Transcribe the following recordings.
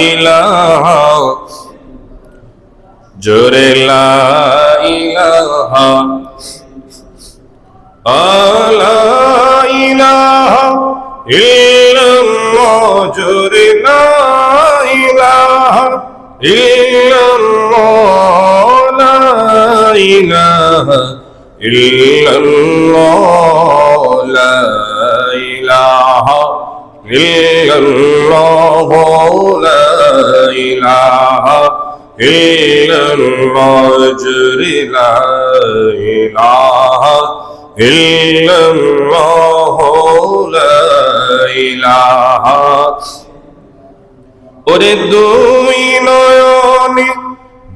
ইলাহা জোরে লা ইলাহা লা ইলাহা ইল্লাল্লাহ জোরে লা ইলাহা ইল্লাল্লাহ লা ইলাহা ইল্লাল্লাহ লা ইলাহা ইল্লাল্লাহ লা ইলাহা ইল্লাল্লাহ জোরে লা ইলাহা ইল্লাল্লাহ লা ইলাহা। ওরে দুই নয়নে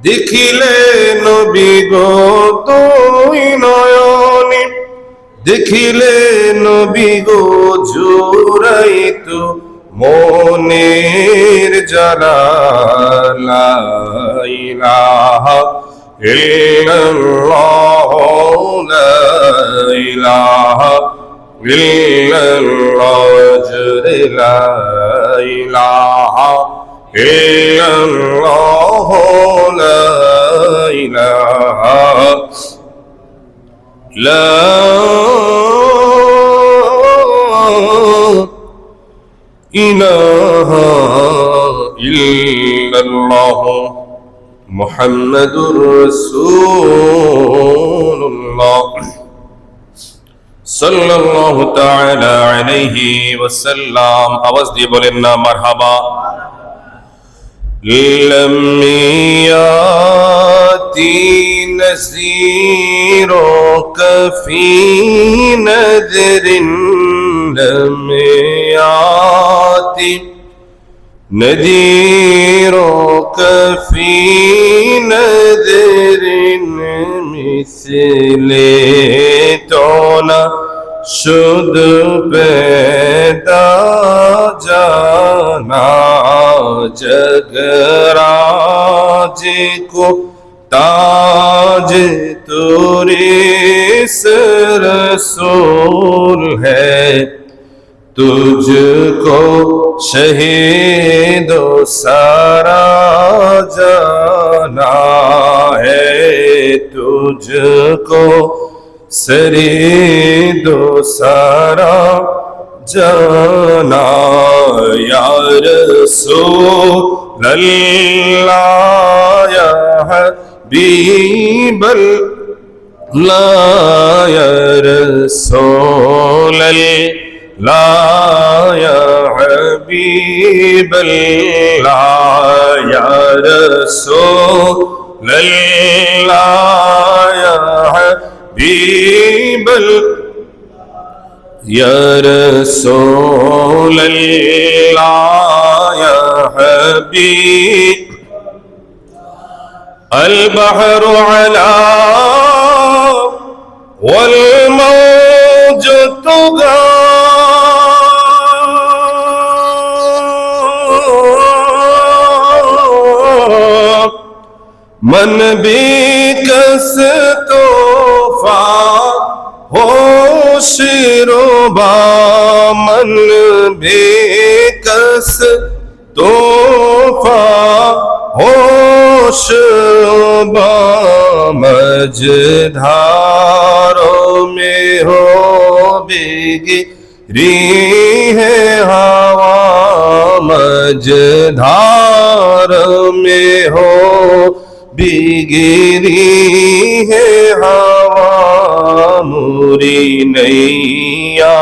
দেখিলে নবী গো, দুই নয়নে দেখিলে নবী গো, জুড়াইতো মনের জ্বালা। লা ইলাহা ইল্লাল্লাহ লা ইলাহা ইল্লাল্লাহ জোরে লা ইলাহা ইল্লাল্লাহ লা ইলাহা লা ইলাহা ইল্লাল্লাহ মুহাম্মাদুর রাসূলুল্লাহ সাল্লাল্লাহু তাআলা আলাইহি ওয়াসাল্লাম। আওয়াজ দিয়ে বলেন না মারহাবা। لم يأتي نذيرك في نذر، لم يأتي نذيرك في نذر مثل تونا शुद्ध पैदा जाना, जगराज को ताज तुरे रसूल है, तुझको शहीदो सारा जाना है, तुझको शरीदो सारा जाना। या रसूल अल्लाह या हबीब अल्लाह, या रसूल अल्लाह या हबीब अल्लाह, या रसूल अल्लाह या हबीब या रसूल अल्लाह या हबीब। अल बहरु अला वल मौज तुगा, मन बेकस तोहफा होश रोबा, मन बेकस तोहफा होश रोबा, मझधारों में हो बिगरी है हवा, मझधारों में हो बिगरी है हवा, मुरी नैया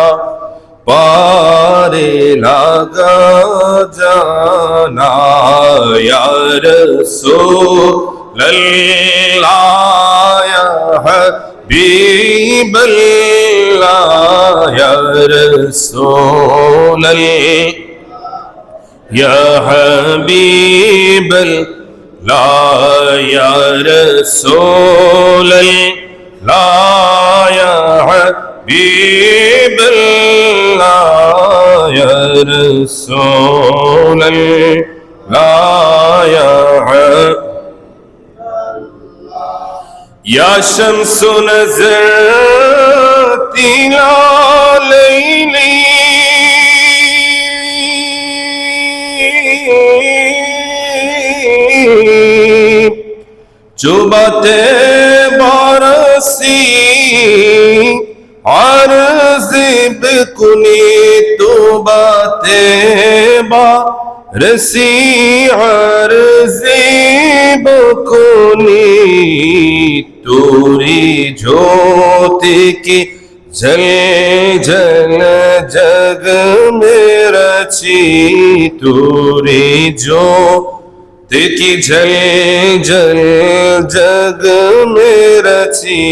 पारे लगा जाना। या रसूल अल्लाह या हबीब अल्लाह, या रसूल अल्लाह या हबीब अल्लाह, या रसूल अल्लाह या हबीब अल्लाह, या रसूल अल्लाह या या शम्सु नज़र तिला लैली चुबते बरसी अर्ज़ बिकुनी तुबते बरसी अर्ज़ बिकुनी तूरी ज्योति की जल जल जग में रची तूरी ज्योति की जल जल जग में रची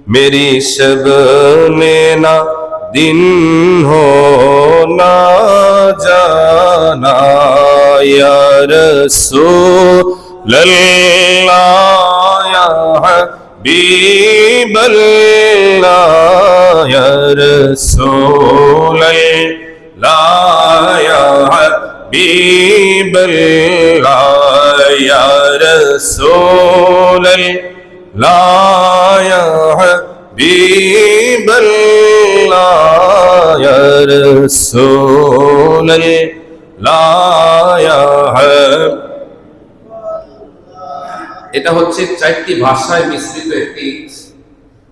मेरी शब ने ना दिन हो ना जाना या रसूल अल्लाह या हबीब अल्लाह या रसूल अल्लाह या हबीब अल्लाह या रसूल अल्लाह या हबीब अल्लाह या रसूल अल्लाह या हबीब। এটা হচ্ছে চারটি ভাষায় মিশ্রিত একটি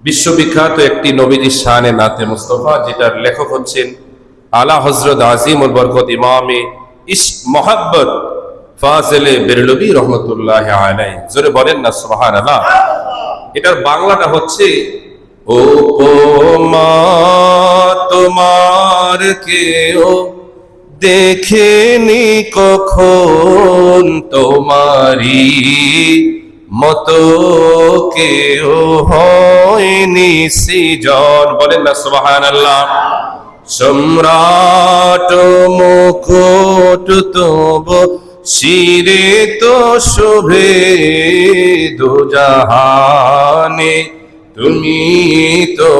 বিশ্ববিখ্যাত একটি নবীজির শানে নাতে মুস্তাফা, যেটার লেখক হচ্ছেন আলা হযরত আজিমুল বরকত ইমামে ইশক মোহাব্বত ফাজিলে বেরলভী রহমতুল্লাহ আলাইহি। জোরে বলেন না সুবহানাল্লাহ। এটার বাংলাটা হচ্ছে উপমা তোমার কেউ দেখেনি কখন তোমারি মতো কেউ হয়নি সৃজন। বলেন না সুবহানাল্লাহ। সম্রাট মুকুট তব শিরে তো শোভে দুজাহানে তুমি তো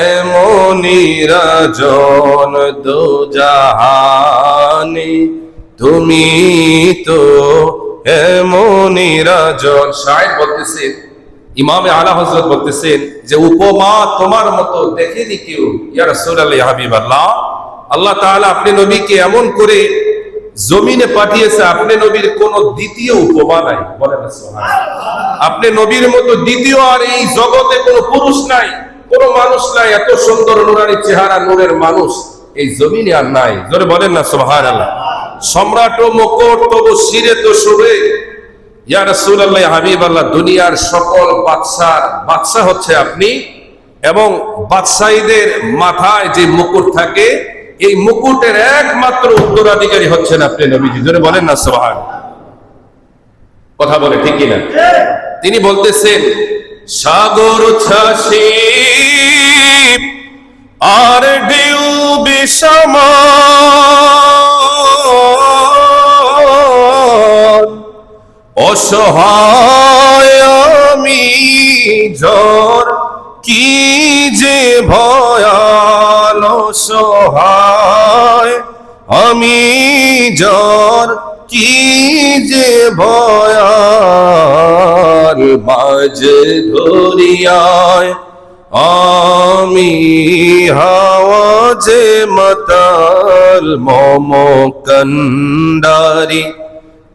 এমনি রাজন দুজাহানে তুমি তো এমনি রাজন। শায়ের বলতেছেন, ইমামে আলা হযরত বলতেছেন যে উপমা তোমার মতো দেখেনি কেউ ইয়া রাসূলুল্লাহ ইয়া হাবিবাল্লাহ। আল্লাহ তাআলা আপনি নবীকে এমন করে জমিনে পাঠিয়েছে, আপনি নবীর কোনো দ্বিতীয় উপমা নাই। বলেন না সুবহানাল্লাহ। আপনি নবীর মতো দ্বিতীয় আর এই জগতে কোনো পুরুষ নাই, কোনো মানুষ নাই, এত সুন্দর নুরানি চেহারা নূরের মানুষ এই জমিনে আর নাই। জোরে বলেন না সুবহানাল্লাহ। সম্রাট ও মুকুট তবু শিরে তো শোভে ইয়া রাসূলুল্লাহ ইয়া হাবিবাল্লাহ। দুনিয়ার সকল বাদশা হচ্ছে আপনি, এবং বাদশাহীদের মাথায় যে মুকুট থাকে এই মুকুটের একমাত্র উত্তরাধিকারী হচ্ছেন আপনি নবীজি। জোরে বলেন না সুবহানাল্লাহ। কথা বলে ঠিক কিনা? তিনি বলতেছেন সাগর ছাসি আর ঢেউ বিষমান অসহায় আমি ঝড় কি যে ভয়াল অসহায় আমি ঝড় কি যে ভয়াল মাঝ ধরিয়ায় আমি হাওয়া যে মাতাল মম কন্ডারি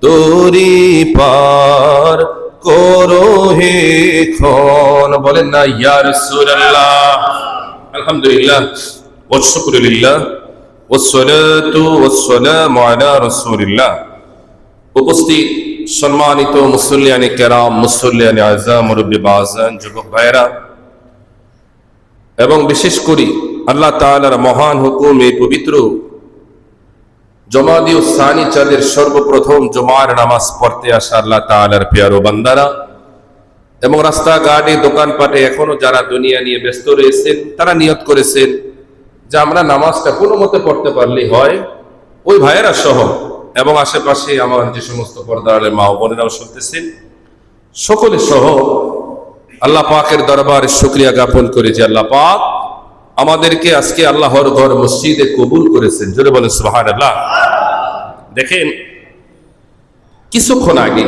তোরি পার করো হে খন। বলেন না ইয়া রাসূলুল্লাহ। আলহামদুলিল্লাহ ওয়া শুকরুলিল্লাহ ওয়াস সালাতু ওয়াস সালামু আলা রাসূলিল্লাহ। উপস্থিত সম্মানিত মুসল্লিয়ানে কেরাম, মুসল্লিয়ানে আযম, মুরব্বি বাজান, যুবক ভাইরা, এবং বিশেষ করে আল্লাহ তাআলার মহান হুকুম এই পবিত্র জমাদিউ সানি চাঁদের সর্বপ্রথম জুমার নামাজ পড়তে আসা আল্লাহ তাআলার প্রিয় বান্দারা, এবং রাস্তাঘাটে দোকানপাটে এখনো যারা দুনিয়া নিয়ে ব্যস্ত রয়েছেন, তারা নিয়ত করেছেন যে আমরা নামাজটা কোনো মতে পড়তে পারলেই হয়, ওই ভাইয়েরা সহ এবং আশেপাশে আমার যে সমস্ত পর্দার মা ও বোনেরাও শুনতেছেন, সকলে সহ আল্লাহ পাকের দরবারে শুকরিয়া জ্ঞাপন করে যে আল্লাহ পাক আমাদেরকে আজকে আল্লাহর ঘর মসজিদে কবুল করেছেন। জোরে বলেন সুবহানাল্লাহ। দেখেন, কিছুক্ষণ আগে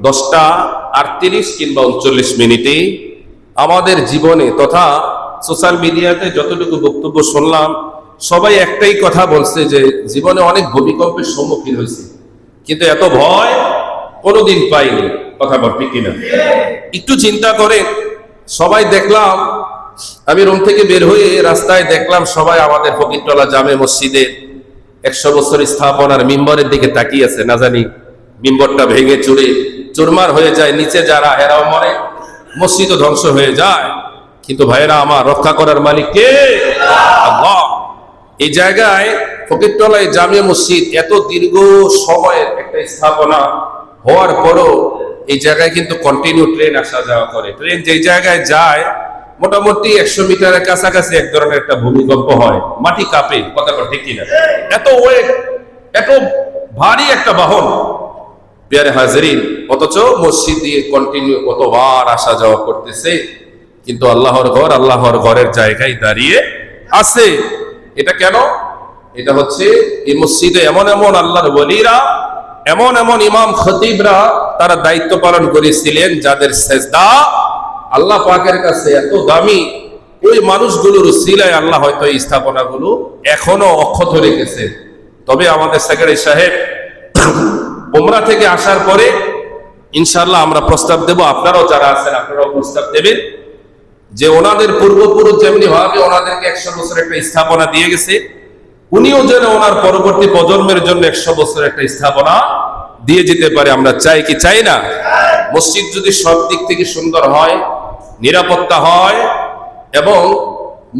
10:38 কিংবা 39 মিনিটে আমাদের জীবনে তথা সোশ্যাল মিডিয়াতে যতটুকু বক্তব্য শুনলাম, সবাই একটাই কথা বলছে যে জীবনে অনেক ভূমিকম্পের সম্মুখীন হয়েছে, কিন্তু এত ভয় কোনোদিন পাইনি। কথা বল ঠিক কিনা? একটু চিন্তা করেন, সবাই দেখলাম, আমি রুম থেকে বের হয়ে রাস্তায় দেখলাম সবাই আমাদের ফকিরতলা জামে মসজিদে 100 বছর স্থাপনার মিম্বরের দিকে তাকিয়ে আছে। না জানি মিম্বরটা ভেঙে চুরে চুরমার হয়ে যায়, নিচে যারা এরাও মরে, মসজিদও ধ্বংস হয়ে যায়। কিন্তু ভাইয়েরা আমার, রক্ষা করার মালিক কে? আল্লাহ। এই জায়গায় ফকিরতলায় জামে মসজিদ এত দীর্ঘ সময়ের একটা স্থাপনা হওয়ার পরও এই জায়গায় কিন্তু কন্টিনিউ ট্রেন আসা যাওয়া করে। ট্রেন যেই জায়গায় যায় মোটামুটি 100 মিটারের কাছাকাছি এক ধরনের একটা ভূমিকম্প হয়, মাটি কাঁপে। কথা ঠিক কিনা? এত ওয়েট, এত ভারী একটা বাহন, প্রিয় হাজেরিন, অথচ মসজিদ দিয়ে কন্টিনিউ কতবার আসা যাওয়া করতেছে, কিন্তু আল্লাহর ঘর আল্লাহর ঘরের জায়গায় দাঁড়িয়ে আছে। এটা কেন? এটা হচ্ছে এই মসজিদে এমন এমন আল্লাহর ওলিরা, এমন এমন ইমাম খতিবরা তারা দায়িত্ব পালন করেছিলেন, যাদের সেজদা আল্লাহ পাকের কাছে এত দামি, ওই মানুষগুলোর উসিলায় আল্লাহ হয়তো এই স্থাপনাগুলো এখনো অক্ষত রেখেছে। তবে আমাদের সেক্রেটারি সাহেব উমরা থেকে আসার পরে ইনশাআল্লাহ আমরা প্রস্তাব দেব, আপনারাও যারা আছেন আপনারাও প্রস্তাব দেবেন, যে ওনাদের পূর্বপুরুষ যেমনি ভাবে ওনাদেরকে 100 বছর একটা স্থাপনা দিয়ে গেছে, উনিও যেন ওনার পরবর্তী প্রজন্মের জন্য 100 বছর একটা স্থাপনা দিয়ে যেতে পারে। আমরা চাই কি চাই না? মসজিদ যদি সব দিক থেকে সুন্দর হয়, নিরাপত্তা হয়, এবং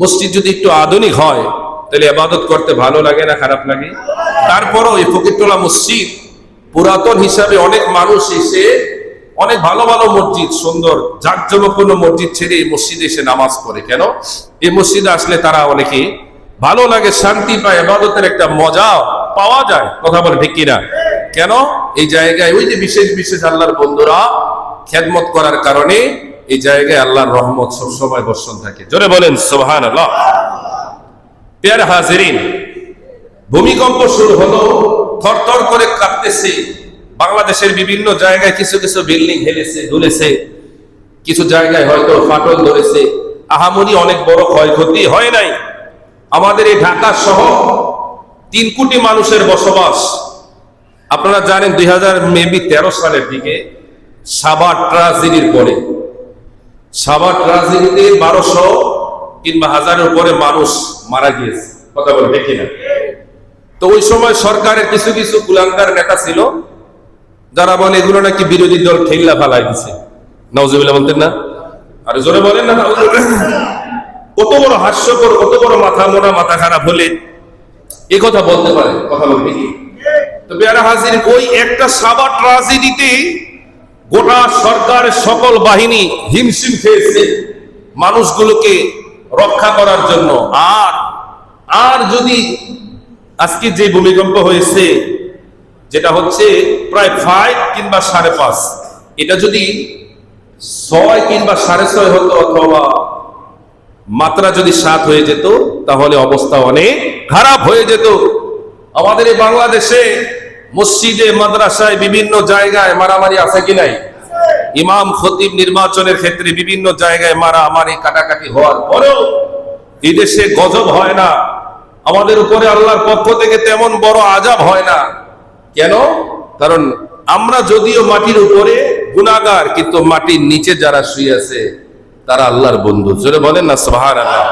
মসজিদ যদি একটু আধুনিক হয়, তাহলে ইবাদত করতে ভালো লাগে না খারাপ লাগে? তারপরও এই ফকিরতলা মসজিদ পুরাতন হিসাবে অনেক মানুষ এসে অনেক ভালো ভালো মসজিদ, সুন্দর জাঁকজমকপূর্ণ মসজিদ ছেড়ে এই মসজিদে এসে নামাজ পড়ে। কেন? এই মসজিদে আসলে তারা অনেকে ভালো লাগে, শান্তি পায়, ইবাদতের একটা মজা পাওয়া যায়। কথা বলে ঠিক কিনা? কেন? এই জায়গায় ওই যে বিশেষ বিশেষ আল্লাহর বন্ধুরা খেদমত করার কারণে এই জায়গায় আল্লাহর রহমত সবসময় বর্ষণ থাকে। জোরে বলেন সুবহানাল্লাহ। প্রিয় হাজিরিন, ভূমিকম্প শুরু হলো, থরথর করে কাঁপতেছে। বাংলাদেশের বিভিন্ন জায়গায় কিছু কিছু বিল্ডিং হেলেছে দুলেছে, কিছু জায়গায় হয়তো ফাটল ধরেছে, আহামরি অনেক বড় ক্ষয়ক্ষতি হয় নাই। আমাদের এই ঢাকা শহর 3 কোটি মানুষের বসবাস। আপনারা জানেন 2013 সালের দিকে সাভার ট্রাজেডির পরে, সাভার ট্রাজেডিতে 1200 কিংবা 1000-এর উপরে মানুষ মারা গিয়েছে। কথা বলে দেখি না? তো ওই সময় সরকারের কিছু কিছু কুলাঙ্গার নেতা ছিল, যারা বলে এগুলো নাকি বিরোধী দল ঠেল্লা ফালাই দিছে। নাউজুবিল্লাহ বলতেন না? আর জোরে বলেন না নাউজুবিল্লাহ। কত বড় হাস্যকর, কত বড় মাথা মোড়া, মাথা খারাপ হলে এ কথা বলতে পারে? কথা বলতে কি? তো প্রিয় হাজির, ওই একটা সাভার ট্রাজেডিতে গোটা সরকারের সকল বাহিনী হিমশিম খেয়েছে মানুষগুলোকে রক্ষা করার জন্য। আর যদি আজকে যে ভূমিকম্প হয়েছে, যেটা হচ্ছে প্রায় 5 কিংবা 5.5, এটা যদি 6 কিংবা 6.5 হতো, অথবা মাত্রা যদি 7 হয়ে যেত, তাহলে অবস্থা অনেক খারাপ হয়ে যেত। আমাদের এই বাংলাদেশে মসজিদে, মাদ্রাসায়, বিভিন্ন জায়গায় মারামারি আছে কি নাই? ইমাম খতিব নির্বাচনের ক্ষেত্রে বিভিন্ন জায়গায় মারামারি কাটাকাটি হওয়ার পরেও এই দেশে গজব হয় না, আমাদের উপরে আল্লাহর পক্ষ থেকে তেমন বড় আযাব হয় না। কেন? কারণ আমরা যদিও মাটির উপরে গুনাহগার, কিন্তু মাটির নিচে যারা শুয়ে আছে তারা আল্লাহর বন্ধু। জোরে বলেন না সুবহানাল্লাহ।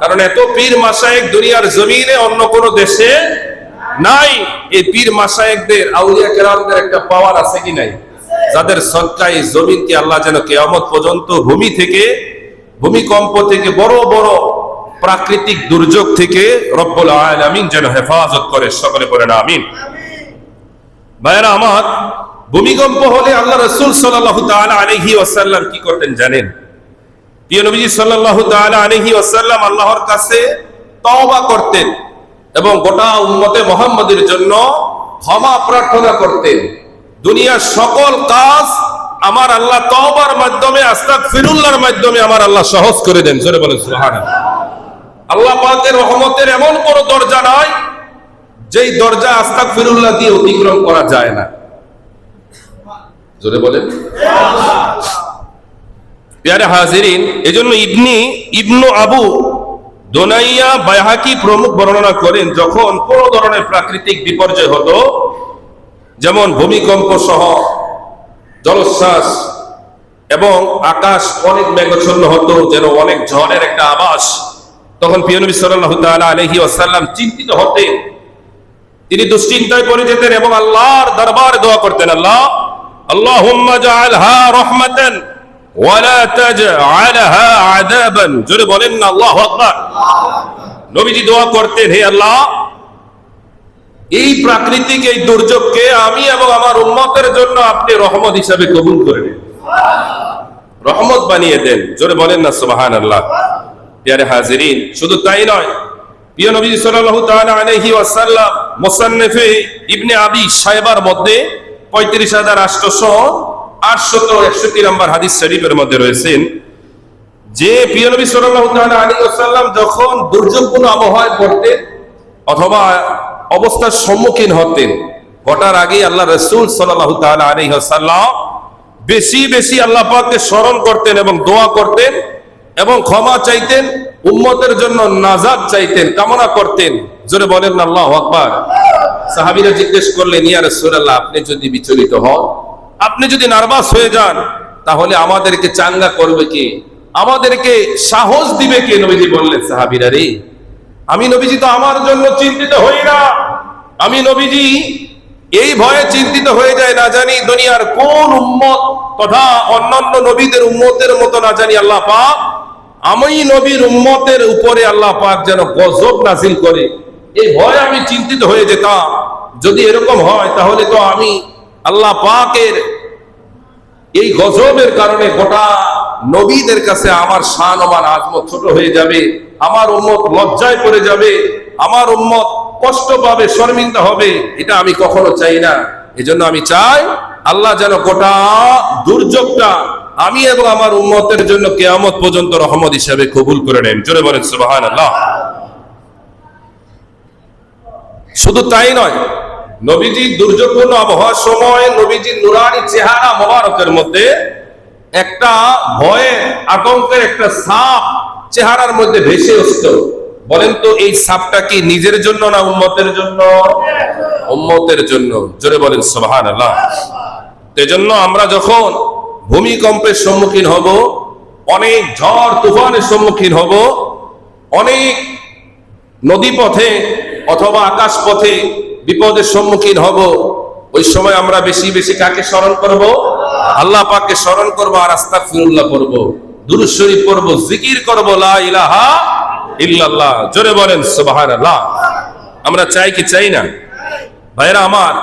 কারণ এত পীর মাশায়েখ দুনিয়ার জমিনে অন্য কোনো দেশে নাই। এই পীর মাশায়েখদের, আউলিয়া কেরামদের একটা পাওয়ার আছে কি নাই? যাদের সদকায় জমিনকে আল্লাহ যেন কিয়ামত পর্যন্ত ভূমি থেকে, ভূমিকম্প থেকে, বড় বড় প্রাকৃতিক দুর্যোগ থেকে রব্বুল আলামিন যেন হেফাজত করে। সকলে বলেন আমিন। ভাইরা আমার, ভূমিকম্প হলে আল্লাহ রাসূল সাল্লাল্লাহু তাআলা আলাইহি ওয়াসাল্লাম কি করতেন জানেন? প্রিয় নবীজি সাল্লাল্লাহু তাআলা আলাইহি ওয়াসাল্লাম আল্লাহর কাছে তওবা করতেন এবং গোটা উম্মতে মুহাম্মাদের জন্য ক্ষমা প্রার্থনা করতেন। দুনিয়ার সকল কাজ আমার আল্লাহ তওবার মাধ্যমে, আস্তাগফিরুল্লাহর মাধ্যমে আমার আল্লাহ সহজ করে দেন। জোরে বলেন সুবহানাল্লাহ। আল্লাহ পাকের রহমতের এমন কোন দরজা নাই যেই দরজা আস্তাগফিরুল্লাহ দিয়ে অতিক্রম করা যায় না। জোরে বলেন। প্রিয় হাজিরিন, এজন্য ইবনু আবু দোনাইয়া বাইহাকি প্রমুখ বর্ণনা করেন, যখন কোন ধরনের প্রাকৃতিক বিপর্যয় হতো, যেমন ভূমিকম্প সহ জলোচ্ছ্বাস এবং আকাশ অনেক মেঘাচ্ছন্ন হতো, যেন অনেক ঝড়ের একটা আভাস, তখন প্রিয় নবী সাল্লাল্লাহু তাআলা আলাইহি ওয়াসাল্লাম চিন্তিত হতেন, তিনি দুশ্চিন্তায় পড়ে যেতেন এবং আল্লাহর দরবারে দোয়া করতেন, আল্লাহুম্মা জাআলহা রাহমাতান ওয়া লা তাজআলহা আযাবান। জোরে বলেন না আল্লাহু আকবার। নবীজি দোয়া করতেন, হে আল্লাহ, এই প্রাকৃতিক এই দুর্যোগকে আমি এবং আমার উম্মতের জন্য আপনি রহমত হিসাবে কবুল করে নিন, রহমত বানিয়ে দেন। জোরে বলেন না সুবহানাল্লাহ। প্রিয় হাজিরিন, শুধু তাই নয়, প্রিয় নবী সাল্লাল্লাহু তাআলা আলাইহি ওয়াসাল্লাম মুসান্নিফে ইবনে আবি শায়বার মধ্যে 35,861 নম্বর হাদিস শরীফের মধ্যে রয়েছেন যে প্রিয় নবী সাল্লাল্লাহু তাআলা আলাইহি ওয়াসাল্লাম যখন দুর্যোগপূর্ণ আবহাওয়ায় পড়তেন অথবা অবস্থার সম্মুখীন হতেন, ঘটার আগে আল্লাহ রাসূল সাল্লাল্লাহু তাআলা আলাইহি ওয়াসাল্লাম বেশি বেশি আল্লাহ পাককে স্মরণ করতেন এবং দোয়া করতেন এবং ক্ষমা চাইতেন, উম্মতের জন্য নাজাত চাইতেন, কামনা করতেন। জোরে বলেন না আল্লাহু আকবার। সাহাবীরা জিজ্ঞেস করলেন, ইয়া রাসূলুল্লাহ, আপনি যদি বিচলিত হন, আপনি যদি নার্ভাস হয়ে যান, তাহলে আমাদেরকে চাঙ্গা করবে কে, আমাদেরকে সাহস দিবে কে? নবীজি বললেন, সাহাবীরা রে, আমি নবীজি তো আমার জন্য চিন্তিত হই না, আমি নবীজি এই ভয়ে চিন্তিত হয়ে যায়, না জানি দুনিয়ার কোন উম্মত তথা অন্যান্য নবীদের উম্মতের মতো না জানি আল্লাহ পাক আমি নবীর উম্মতের উপরে আল্লাহ পাক যেন গজব নাযিল করে, এই ভয়ে আমি চিন্তিত হয়ে যেতাম। যদি এরকম হয় তাহলে তো আমি আল্লাহ পাকের এই গজবের কারণে গোটা নবীদের কাছে আমার শান ও মান আজমত ছোট হয়ে যাবে, আমার উম্মত লজ্জায় পড়ে যাবে, আমার উম্মত কষ্ট পাবে, শর্মিন্দা হবে। এটা আমি কখনো চাই না। এজন্য আমি চাই আল্লাহ যেন গোটা দুর্যোগটা আমি এবং আমার উম্মতের জন্য কিয়ামত পর্যন্ত রহমত হিসেবে কবুল করে নেন। জোরে বলেন সুবহানাল্লাহ। শুধু তাই নয়, নবীজি দুর্যোগপূর্ণ আবহাওয়ার সময় নবীজির নুরানি চেহারা মোবারকের মধ্যে একটা ভয়ের আতঙ্কের একটা ছাপ চেহারার মধ্যে ভেসে আসতো। বলেন তো, এই ছাপটা কি নিজের জন্য না উম্মতের জন্য? উম্মতের জন্য। জোরে বলেন সুবহানাল্লাহ। এজন্য আমরা যখন ভূমিকম্পের সম্মুখীন হব, অনেক ঝড় তুফানের সম্মুখীন হব, অনেক নদী পথে অথবা আকাশ পথে বিপদের সম্মুখীন হব, ওই সময় আমরা বেশি বেশি কাকে স্মরণ করব? আল্লাহ পাককে স্মরণ করব আর আস্তাগফিরুল্লাহ পড়ব, দুরূদ শরীফ পড়ব, জিকির করব, লা ইলাহা ইল্লাল্লাহ। জোরে বলেন সুবহানাল্লাহ। আমরা চাই কি চাই না? ভাইরা আমার,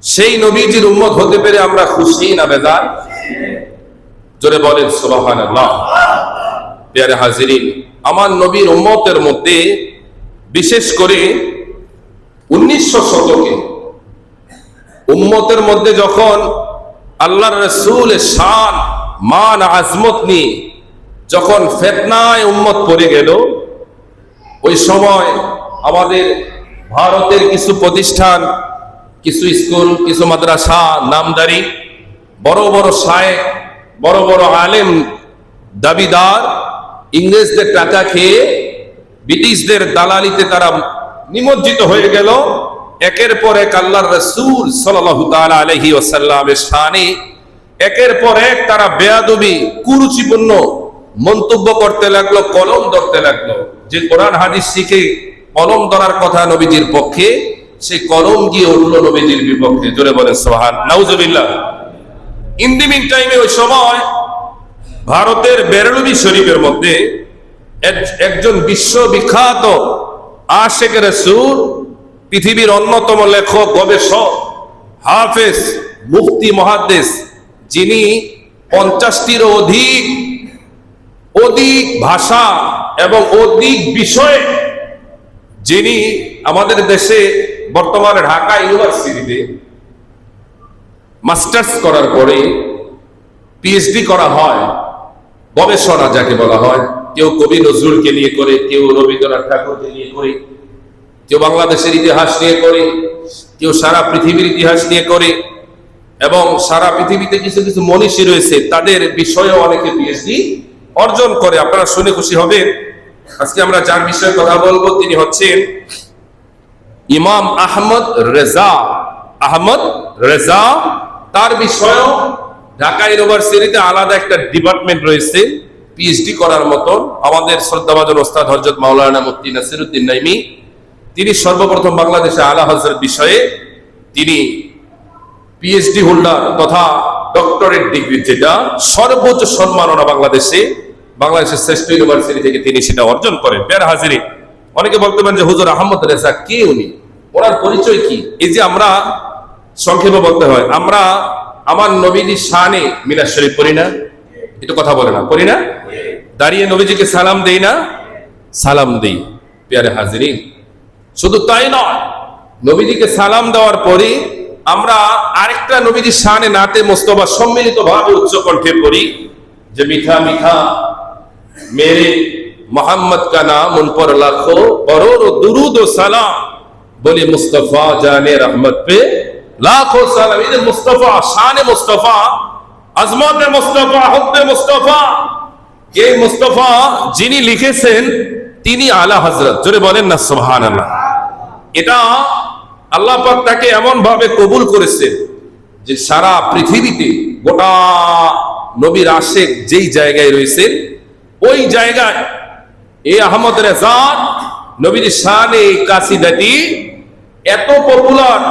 সেই নবীজির উম্মত হতে পেরে আমরা খুশি না বেজার? জোরে বলেন সুবহানাল্লাহ। প্রিয় হাজিরিন, আমার নবীর উম্মতের মধ্যে বিশেষ করে 1900 শতকে উম্মতের মধ্যে যখন আল্লাহর রাসূলের শান মান আজমত নিয়ে যখন ফিতনায় উম্মত পড়ে গেল, ওই সময় আমাদের ভারতের কিছু প্রতিষ্ঠান, কিছু স্কুল, কিছু মাদ্রাসা, নামদারি বড় বড় শায়েখ, বড় বড় আলেম দাবিদার ইংরেজদের টাকা খেয়ে ব্রিটিশদের দালালিতে তারা নিমজ্জিত হয়ে গেল। একের পর এক আল্লাহর রাসূল সাল্লাল্লাহু তাআলা আলাইহি ওয়াসাল্লামের শানে একের পর এক তারা বেয়াদবি, কুরুচিপূর্ণ মন্তব্য করতে লাগলো, কলম ধরতে লাগলো। যে কোরআন হাদিস শিখে কলম ধরার কথা নবীজির পক্ষে, সেই কলম গিয়ে উঠল নবীজির বিপক্ষে। জোরে বলেন সুবহানাল্লাহ, নাউজুবিল্লাহ। ইন দি মিন টাইমে ওই সময় ভারতের বেরেলভী শরীফের মধ্যে একজন বিশ্ববিখ্যাত আশিকে রাসূল, পৃথিবীর অন্যতম লেখক, গবেষক, হাফেজ, মুফতি, মুহাদ্দিস, যিনি 50টিরও অধিক ভাষা এবং অধিক বিষয়ে যিনি আমাদের দেশে বর্তমানে ঢাকা ইউনিভার্সিটিতে মাস্টার্স করার পরে পিএইচডি করা হয়, গবেষণা যাকে বলা হয়। কেউ কবি নজরুলকে নিয়ে করে, কেউ রবীন্দ্রনাথ ঠাকুরকে নিয়ে করে, কেউ বাংলাদেশের ইতিহাস নিয়ে করে, কেউ সারা পৃথিবীর ইতিহাস নিয়ে করে, এবং সারা পৃথিবীতে কিছু কিছু মনীষী রয়েছে, তাদের বিষয়েও অনেকে পিএইচডি অর্জন করে। আপনারা শুনে খুশি হবেন আজকে আমরা যার বিষয়ে কথা বলবো তিনি হচ্ছেন ইমাম আহমদ রেজা। আহমদ রেজা, তার বিষয়েও ঢাকা ইউনিভার্সিটিতে আলাদা একটা ডিপার্টমেন্ট রয়েছে পিএইচডি করার মতন। আমাদের শ্রদ্ধাভাজন ওস্তাদ হযরত মাওলানা মুফতি নাসিরউদ্দিন নাইমি, তিনি সর্বপ্রথম বাংলাদেশে আলা হযরত বিষয়ে তিনি পিএইচডি হোল্ডার তথা ডক্টরেট ডিগ্রি, যেটা সর্বোচ্চ সম্মাননা বাংলাদেশের শ্রেষ্ঠ ইউনিভার্সিটি থেকে তিনি সেটা অর্জন করেন। প্যার হাজিরি, অনেকে বলতে পারেন যে হুজুর আহমদ রেজা কে, উনি ওনার পরিচয় কি? এই যে আমরা সংক্ষেপে বলতে হয়, আমরা আমার নবীজির শানে মিলাদ শরীফ পড়ি না, একটু কথা বলে না, পড়ি না? দাঁড়িয়ে নবীজিকে সালাম দেই না? সালাম দেই। প্যারে হাজিরি, শুধু তাই নয়, নবীজিকে সালাম দেওয়ার পরে আমরা আরেকটা নবীজির শানে নাতে মুস্তফা সম্মিলিত ভাবে উচ্চ কণ্ঠে পড়ি যে মিঠা মিঠা মেরে মোহাম্মদ কা নাম উন পর লাখো করোড় দুরুদ ও সালাম, বলি মুস্তফা জানে রহমত পে লাখো সালাম। এই যে মুস্তফা, শানে মুস্তফা, আজমতে মুস্তফা, হুব্বে মুস্তফা, এই মুস্তফা যিনি লিখেছেন তিনি আলা হযরত। জোরে বলেন না সুবহানাল্লাহ। এটা আল্লাহ পাক তাকে এমন ভাবে কবুল করেছেন যে সারা পৃথিবীতে গোটা নবীর আশিক যেই জায়গায় রয়েছে ওই জায়গায় এই আহমদ রেজা নবীর শানে এই কাসিদাটি এত পপুলার,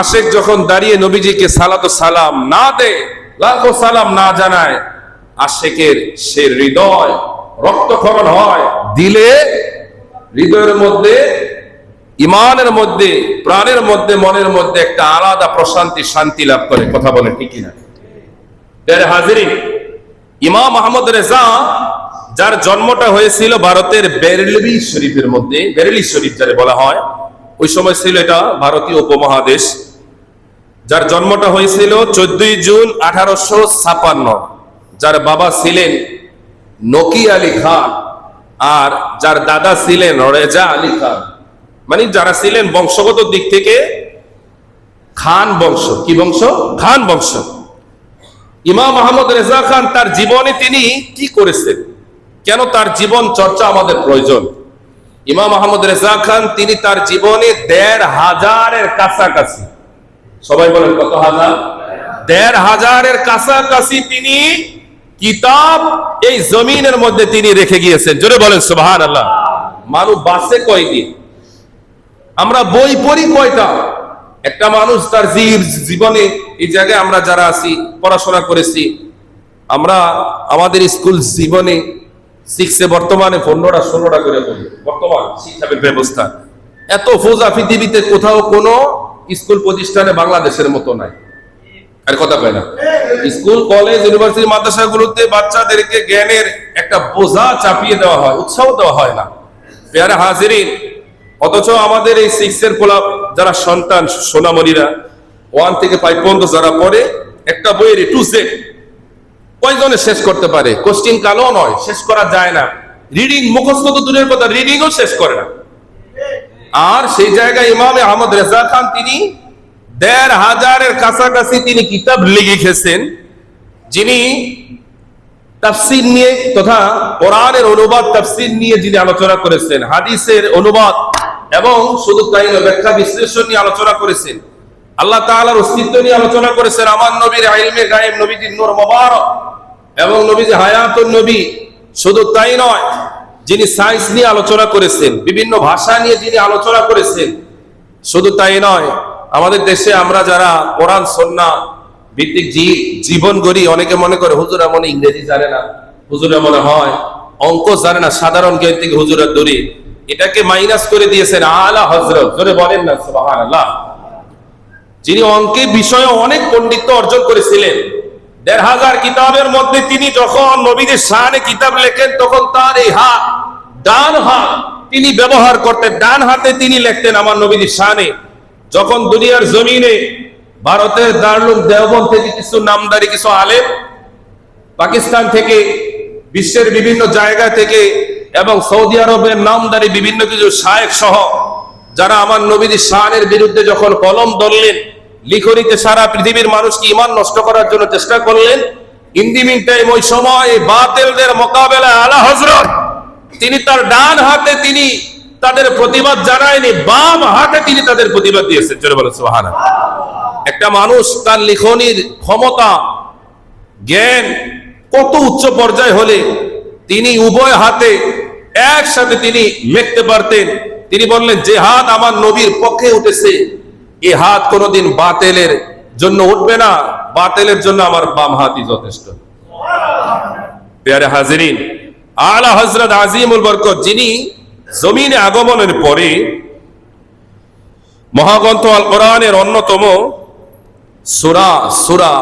আশিক যখন দাঁড়িয়ে নবীজিকে সালাত সালাম না দেয়, লাখো সালাম না জানায়, আশিকের সে হৃদয় রক্তক্ষরণ হয়, দিলে হৃদয়ের মধ্যে, ইমানের মধ্যে, প্রাণের মধ্যে, মনের মধ্যে একটা আলাদা প্রশান্তি, শান্তি লাভ করে। কথা বলেন ঠিক কিনা? প্যারে হাজিরিন, ইমাম আহমদ রেজা যার জন্মটা হয়েছিল ভারতের বেরেলি শরীফের মধ্যে, বেরেলি শরীফ যারে বলা হয়, ওই সময় ছিল এটা ভারতীয় উপমহাদেশ। যার জন্মটা হয়েছিল 14 জুন 1856, যার বাবা ছিলেন নকি আলী খান আর যার দাদা ছিলেন রেজা আলী খান, মানে যারা ছিলেন বংশগত দিক থেকে খান বংশ। কি বংশ? খান বংশ। ইমাম আহমদ রেজা খান তার জীবনে তিনি কি করেছেন, কেন তার জীবন চর্চা আমাদের প্রয়োজন? ইমাম আহমদ রেজা খান তিনি তার জীবনে 1500-এর কাছাকাছি, সবাই বলেন কত হাজার? 1500-এর কাছাকাছি তিনি কিতাব এই জমিনের মধ্যে তিনি রেখে গিয়েছেন। জোরে বলেন সুবহানাল্লাহ। মানুষ বাঁচে কয়দিন? আমরা বই পড়ি কয়টা? একটা মানুষ তার জীবনে, এই জায়গায় আমরা যারা আছি পড়াশোনা করেছি, আমরা আমাদের স্কুল জীবনে 6-এ বর্তমানে 15টা-16টা করে পড়ি। বর্তমান শিক্ষার ব্যবস্থা এত ফোজা পৃথিবীতে কোথাও কোনো স্কুল প্রতিষ্ঠানে বাংলাদেশের মতো নাই। আর কথা কয় না? স্কুল, কলেজ, ইউনিভার্সিটি, মাদ্রাসাগুলোতে বাচ্চাদেরকে জ্ঞানের একটা বোঝা চাপিয়ে দেওয়া হয়, উৎসাহ দেওয়া হয় না। প্যারা হাজিরিন, অথচ আমাদের এই 6-এর পোলা যারা সন্তান সোনামণিরা 1 থেকে 5 পর্যন্ত যারা পড়ে, একটা বইয়ের A to Z কয়জনে শেষ করতে পারে? কোশ্চিন কালো নয়, শেষ করা যায় না। রিডিং মুখস্থ তো দূরের কথা, রিডিংও শেষ করে না। আর সেই জায়গায় ইমাম আহমদ রেজা খান তিনি 1500-এর কাছাকাছি তিনি কিতাব লিখেছেন, যিনি তাফসীর নিয়ে তথা কোরআনের অনুবাদ তাফসীর নিয়ে যিনি আলোচনা করেছেন, হাদিসের অনুবাদ এবং শুধু তাই নয়, ব্যাখ্যা বিশ্লেষণ নিয়ে আলোচনা করেছেন, আল্লাহ তাআলার অস্তিত্ব নিয়ে আলোচনা করেছেন, আমার নবীর ইলমে গায়েব, নবীজির নূর মোবারক এবং নবীজি হায়াতুন নবী। শুধু তাই নয়, যিনি সায়েন্স নিয়ে আলোচনা করেছেন, বিভিন্ন ভাষা নিয়ে যিনি আলোচনা করেছেন। শুধু তাই নয়, আমাদের দেশে আমরা যারা কোরআন সুন্নাহ ভিত্তিক জীবন গড়ি, অনেকে মনে করে হুজুরা মনে ইংরেজি জানে না, হুজুরা মনে হয় অঙ্ক জানে না, সাধারণ জ্ঞান থেকে হুজুরা দূরে। এটাকে মাইনাস করে দিয়েছেন আলা হযরত। জোরে বলেন না সুবহানাল্লাহ। যিনি অঙ্কের বিষয়ে অনেক পণ্ডিত্য অর্জন করেছিলেন, 1500 কিতাবের মধ্যে তিনি যখন নবীদের শানে কিতাব লেখেন, তখন তার এই হাত, ডান হাত তিনি ব্যবহার করতেন, ডান হাতে তিনি লিখতেন আমার নবীদের শানে। যখন দুনিয়ার জমিনে ভারতের দারুল দেওবন্দ থেকে কিছু নামদারি কিছু আলেম, পাকিস্তান থেকে, বিশ্বের বিভিন্ন জায়গা থেকে এবং সৌদি আরবের নামদারি বিভিন্ন কিছু শায়েখ সহ যারা আমার নবীর শানের বিরুদ্ধে যখন কলম ধরলেন, লিখনিতে সারা পৃথিবীর মানুষকে ঈমান নষ্ট করার জন্য চেষ্টা করলেন, ইন দি মিন টাইম ওই সময় বাতিলদের মোকাবেলায় আলা হযরত তিনি তার ডান হাতে তিনি তাদের প্রতিবাদ জানায়নি, বাম হাতে তিনি তাদের প্রতিবাদ দিয়েছেন। জোরে বলেন সুবহানাল্লাহ। একটা মানুষ তার লিখনির ক্ষমতা, জ্ঞান কত উচ্চ পর্যায়ে হলে তিনি উভয় হাতে একসাথে তিনি লিখতে পারতেন। তিনি বললেন, যে হাত আমার নবীর পক্ষে উঠেছে এই হাত কোনোদিন বাতিলের জন্য উঠবে না, বাতিলের জন্য আমার বাম হাতই যথেষ্ট। প্যারে হাজিরিন, আলা হযরত আজিমুল বরকত যিনি জমিনে আগমনের পরে মহাগ্রন্থ আল কোরআনের অন্যতম সূরা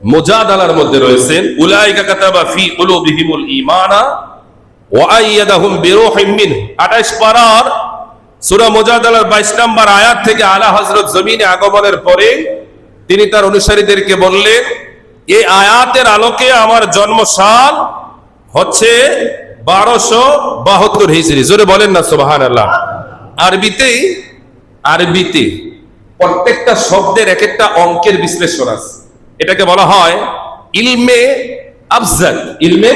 মুজাদালার মধ্যে রয়েছেন, উলাইকা কাতাবা ফি কুলুবিহিমুল ঈমানা ওয়া আইয়াদাহুম বিরূহিম মিনহু। 28 পারার সূরা মুজাদালার 22 নম্বর আয়াত থেকে আলা হযরত জমিনে আগমনের পরে তিনি তার অনুসারীদেরকে বললেন, এই আয়াতের আলোকে আমার জন্মসাল হচ্ছে 1272 হিজরি। জোরে বলেন না সুবহানাল্লাহ। আরবিতে প্রত্যেকটা শব্দের এক একটা অঙ্কের বিশ্লেষণ আছে। এটাকে বলা হয় ইলমে আফজাল। ইলমে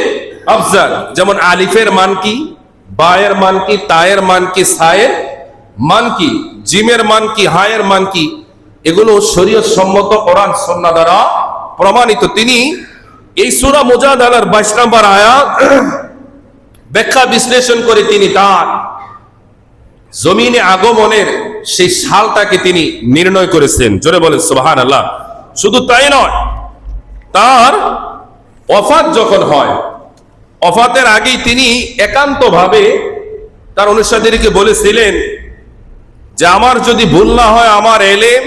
আফজাল, যেমন আলিফের মান কি, বায়ের মান কি, তায়ের মান কি, সায়ের মান কি, জিমের মান কি, হায়ের মান কি, এগুলো শরীয়ত সম্মত কোরআন সুন্নাহ দ্বারা প্রমাণিত। তিনি এই সূরা মুজাদালার 22 নম্বর আয়াত ব্যাখ্যা বিশ্লেষণ করে তিনি তার জমিনে আগমনের সেই সালটাকে তিনি নির্ণয় করেছেন। জোরে বলেন সুবহানাল্লাহ। শুধু তাই নয়, তার ওফাত যখন হয়, ওফাতের আগেই তিনি একান্তভাবে তার অনুসারীদেরকে বলেছিলেন যে আমার যদি ভুল না হয়, আমার এলেম,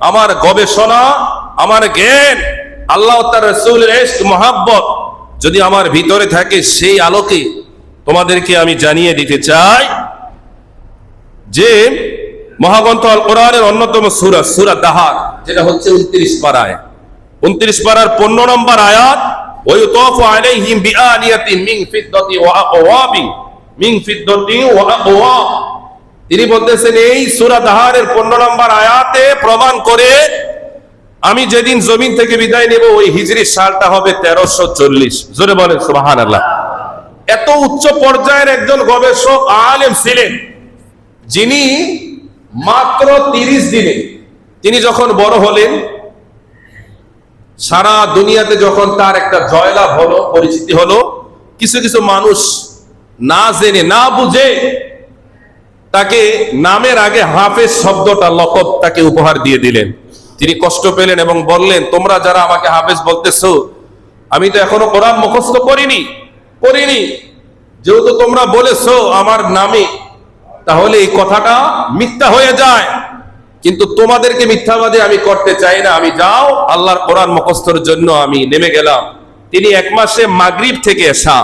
আমার গবেষণা, আমার জ্ঞান, আল্লাহ তার রাসূলের ইশক মহব্বত যদি আমার ভিতরে থাকে, সেই আলোকে তোমাদেরকে আমি জানিয়ে দিতে চাই যে মহাগ্রন্থ আল কোরআনের অন্যতম সূরা দাহার, যেটা হচ্ছে 29 পারায়, 29 পারার 15 নম্বর আয়াত, ওয়ায়ুতাফু আলাইহিম বিআনিয়াতিন মিন ফিদ্দাতি ওয়া আকওয়াবিন মিন ফিদ্দাতি ওয়া আকওয়াব। তিনি বলতেছেন এই সূরা দাহারের 15 নম্বর আয়াতে প্রমাণ করে আমি যেদিন জমিন থেকে বিদায় নেব ওই হিজরি সালটা হবে 1340। জোরে বলেন সুবহানাল্লাহ। এত উচ্চ পর্যায়ের একজন গবেষক আলেম ছিলেন, যিনি মাত্র 30 দিনে তিনি যখন বড় হলেন, সারা দুনিয়াতে যখন তার একটা জয়লাভ হলো, পরিচিতি হলো, কিছু কিছু মানুষ না জেনে না বুঝে তাকে নামের আগে হাফেজ শব্দটা, লকব তাকে উপহার দিয়ে দিলেন। তিনি কষ্ট পেলেন এবং বললেন, তোমরা যারা আমাকে হাফেজ বলতেছো, আমি তো এখনো কোরআন মুখস্থ করিনি, যেহেতু তোমরা বলেছো আমার নামে, তাহলে এই কথাটা মিথ্যা হয়ে যায়, কিন্তু তোমাদেরকে মিথ্যাবাদী আমি করতে চাই না। আমি যাও, আল্লাহর কোরআন মুখস্থর জন্য আমি নেমে গেলাম। তিনি 1 মাসে মাগরিব থেকে এশা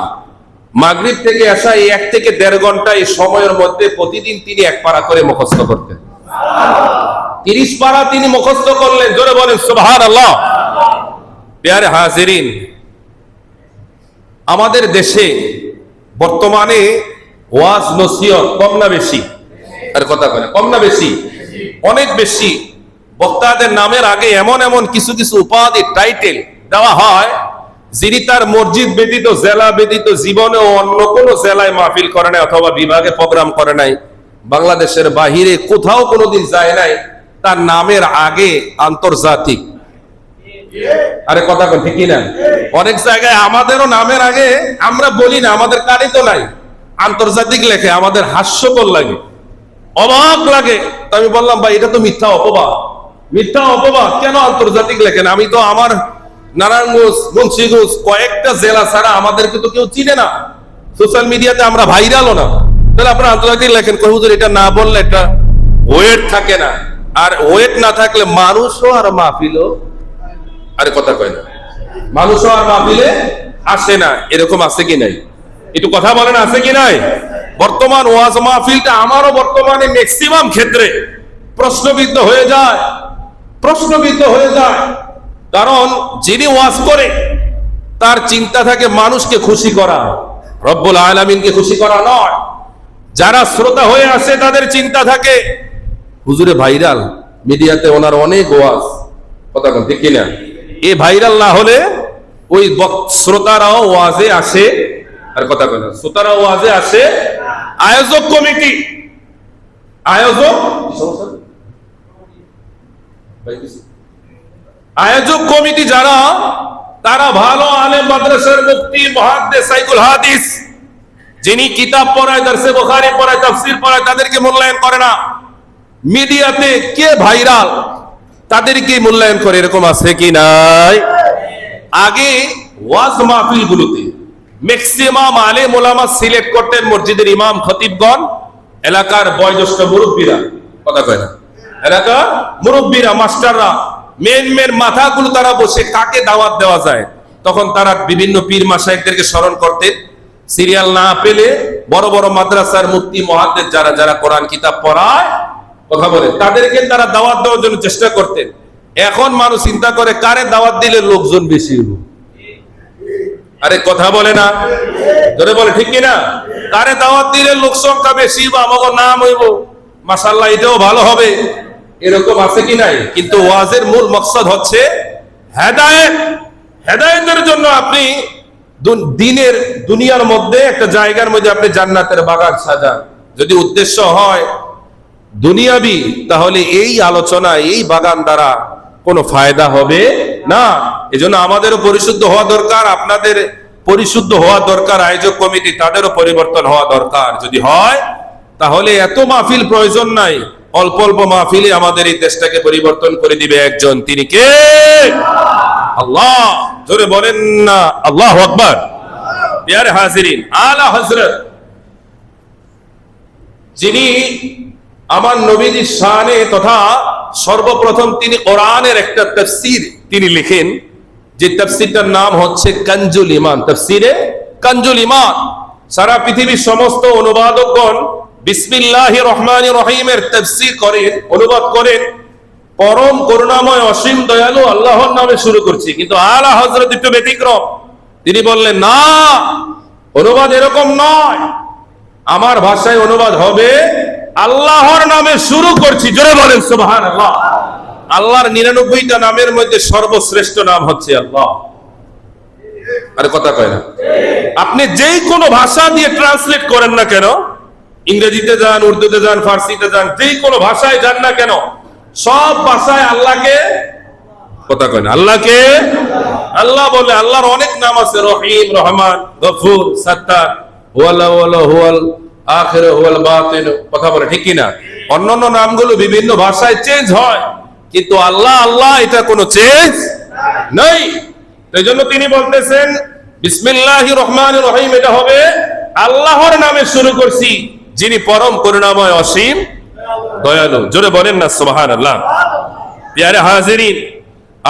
এই 1 থেকে 1.5 ঘন্টা এই সময়ের মধ্যে প্রতিদিন তিনি 1 পারা করে মুখস্থ করতেন। 30 পারা তিনি মুখস্থ করলেন। জোরে বলেন সুবহানাল্লাহ। প্যারে হাজিরিন, আমাদের দেশে বর্তমানে ওয়াজ নসিহত কম না বেশি? আর কথা বলে কম না বেশি? অনেক বেশি। বক্তাদের নামের আগে এমন এমন কিছু কিছু উপাধি, টাইটেল দেওয়া হয়, যিনি তার মসজিদ ব্যতীত, জেলা ব্যতীত জীবনে অন্য কোনো জেলায় মাহফিল করে নাই অথবা বিভাগে প্রোগ্রাম করে নাই, বাংলাদেশের বাহিরে কোথাও কোনোদিন যায় নাই, তার নামের আগে আন্তর্জাতিক। আরে কথা বল, ঠিক না? অনেক জায়গায় আমাদেরও নামের আগে আমরা বলি না, আমাদের কারি তো নাই, আন্তর্জাতিক লেখে, আমাদের হাস্যকর লাগে, অবাক লাগে। তো আমি বললাম, ভাই এটা তো মিথ্যা অপবাদ। কেন আন্তর্জাতিক লেখেন? আমি তো আমার নারায়ণগঞ্জ, মুন্সিগঞ্জ কয়েকটা জেলা ছাড়া আমাদেরকে তো কেউ চিনে না, সোশ্যাল মিডিয়াতে আমরা ভাইরালও না, তাহলে আপনারা আন্তর্জাতিক লেখেন। হুজুর এটা না বললে একটা ওয়েট থাকে না, আর ওয়েট না থাকলে মানুষও আর মাহফিলও, আরে কথা কয় না, মানুষও আর মাহফিলে আসে না। এরকম আছে কি নাই? একটু কথা বলেন, আছে কি নাই? বর্তমান ওয়াজ মাহফিলটা আমারও বর্তমানে ম্যাক্সিমাম ক্ষেত্রে প্রশ্নবিদ্ধ হয়ে যায়। কারণ যিনি ওয়াজ করে তার চিন্তা থাকে মানুষকে খুশি করা, রব্বুল আলামিনকে খুশি করা নয়। যারা শ্রোতা হয়ে আসে তাদের চিন্তা থাকে হুজুরে ভাইরাল, মিডিয়াতে ওনার অনেক ওয়াজ, কথা বল ঠিক কিনা? এ ভাইরাল না হলে ওই শ্রোতারাও ওয়াজে আসে আর কথা কয় না। শ্রোতারা ওয়াজে আসে, আয়োজক কমিটি, আয়োজক কমিটি যারা, তারা ভালো আলেম, মাদ্রাসার মুফতি, মুহাদ্দিস, সাইকুল হাদিস, যিনি কিতাব পড়ায়, দরসে বুখারী পড়ায়, তাফসীর পড়ায়, তাদেরকে মূল্যায়ন করে না। মিডিয়াতে কে ভাইরাল তাদেরকে মূল্যায়ন করে, এরকম আছে কি নাই? আগে ওয়াজ মাহফিল গুলোতে ম্যাক্সিমাম আলেম ওলামা সিলেক্ট করতেন মসজিদের ইমাম খতিবগণ, এলাকার বয়োজ্যেষ্ঠ মুরব্বীরা, কথা কয় না, এলাকার মুরব্বীরা, মাস্টাররা, মেন মাথাগুলো তারা বসে কাকে দাওয়াত দেওয়া যায়, তখন তারা বিভিন্ন পীর মাশায়েখদেরকে স্মরণ করতেন। সিরিয়াল না পেলে বড় বড় মাদ্রাসার মুফতি, মুহাদ্দিস যারা যারা কোরআন কিতাব পড়ায়, কথা বলে, তাদেরকে তারা দাওয়াত দেওয়ার জন্য চেষ্টা করতেন। এখন মানুষ চিন্তা করে কারে দাওয়াত দিলে লোকজন বেশি হইব। আরে কথা বলে না, ধরে বলে ঠিক কিনা? কারে দাওয়াত দিলে লোক সংখ্যা বেশি বা আমাকে নাম হইব, মাশাআল্লাহ এটাও ভালো হবে, এরকম আছে কি নাই? কিন্তু ওয়াজের মূল মকসদ হচ্ছে হেদায়েত। হেদায়েতের জন্য আপনি দিনের দুনিয়ার মধ্যে একটা জায়গার মধ্যে আপনি জান্নাতের বাগান সাজান। যদি উদ্দেশ্য হয় দুনিয়াবি, তাহলে এই আলোচনা, এই বাগান দ্বারা কোনো ফায়দা হবে না। এজন্য আমাদেরও পরিশুদ্ধ হওয়া দরকার, আপনাদের পরিশুদ্ধ হওয়া দরকার, আয়োজক কমিটি তাদেরও পরিবর্তন হওয়া দরকার। যদি হয় তাহলে এত মাহফিল প্রয়োজন নাই, অল্প অল্প মাহফিলে আমাদের এই দেশটাকে পরিবর্তন করে দিবে একজন, তিনি কে? আল্লাহ। জোরে বলেন না আল্লাহু আকবার। প্রিয় হাজিরিন, আলা হযরত যিনি আমার নবীজির শানে তথা সর্বপ্রথম তিনি কোরআনের একটা তাফসীর তিনি লিখেন, যে তাফসীরটার নাম হচ্ছে কানজুল ঈমান। তাফসীরে কানজুল ঈমান সারা পৃথিবীর সমস্ত অনুবাদকগণ বিসমিল্লাহির রহমানির রহিমের তাফসীর করেন, অনুবাদ করেন, পরম করুণাময় অসীম দয়ালু আল্লাহর নামে শুরু করছি। কিন্তু আলা হযরত একটু ব্যতিক্রম, তিনি বললেন না, অনুবাদ এরকম নয়, আমার ভাষায় অনুবাদ হবে আল্লাহর নামে শুরু করছি। জোরে বলেন সুবহানাল্লাহ। আল্লাহর 99টা নামের মধ্যে সর্বশ্রেষ্ঠ নাম হচ্ছে আল্লাহ। আরে কথা কয় না? আপনি যেই কোনো ভাষা দিয়ে ট্রান্সলেট করেন না কেন, ইংরেজিতে যান, উর্দুতে যান, ফার্সিতে যান, যেই কোনো ভাষায় যান না কেন, সব ভাষায় আল্লাহকে, কথা কয় না, আল্লাহকে আল্লাহ বলে। আল্লাহর অনেক নাম আছে, রহিম, রহমান, গফুর, সাত্তার, হুয়াল আউয়াল, হুয়াল আখির, হুয়াল বাতিন, কথা বলে ঠিক কিনা? অন্যান্য নামগুলো বিভিন্ন ভাষায় চেঞ্জ হয়, কিন্তু আল্লাহ আল্লাহ এটা কোনো চেঞ্জ নাই। এই জন্য তিনি বলতেছেন বিসমিল্লাহির রহমানির রহিম, এটা হবে আল্লাহর নামে শুরু করছি, যিনি পরম করুণাময় অসীম দয়ালু। জোরে বলেন না সুবহানাল্লাহ। প্রিয় হাজিরিন,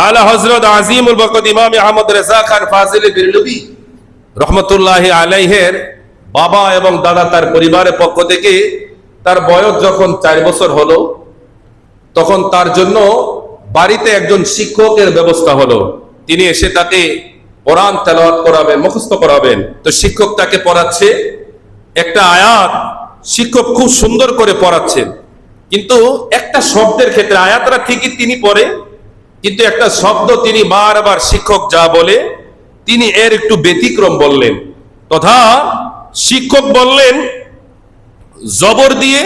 আলা হযরত আজিমুল বরকত ইমাম আহমদ রেজা খান ফাজিল বিরলুবি রহমতুল্লাহি আলাইহির বাবা এবং দাদা, তার পরিবারের পক্ষ থেকে তার বয়স যখন 4 বছর হলো, তখন তার জন্য বাড়িতে একজন শিক্ষকের ব্যবস্থা হলো। তিনি এসে তাকে কোরআন তেলাওয়াত করাবেন, মুখস্থ করাবেন। তো শিক্ষক তাকে পড়াচ্ছে একটা আয়াত, শিক্ষক খুব সুন্দর করে পড়াচ্ছেন, কিন্তু একটা শব্দের ক্ষেত্রে, আয়াতটা ঠিকই তিনি পড়ে, কিন্তু একটা শব্দ তিনি বারবার, শিক্ষক যা বলে তিনি এর একটু ব্যতিক্রম বললেন। তথা শিক্ষক বললেন জবর দিয়ে,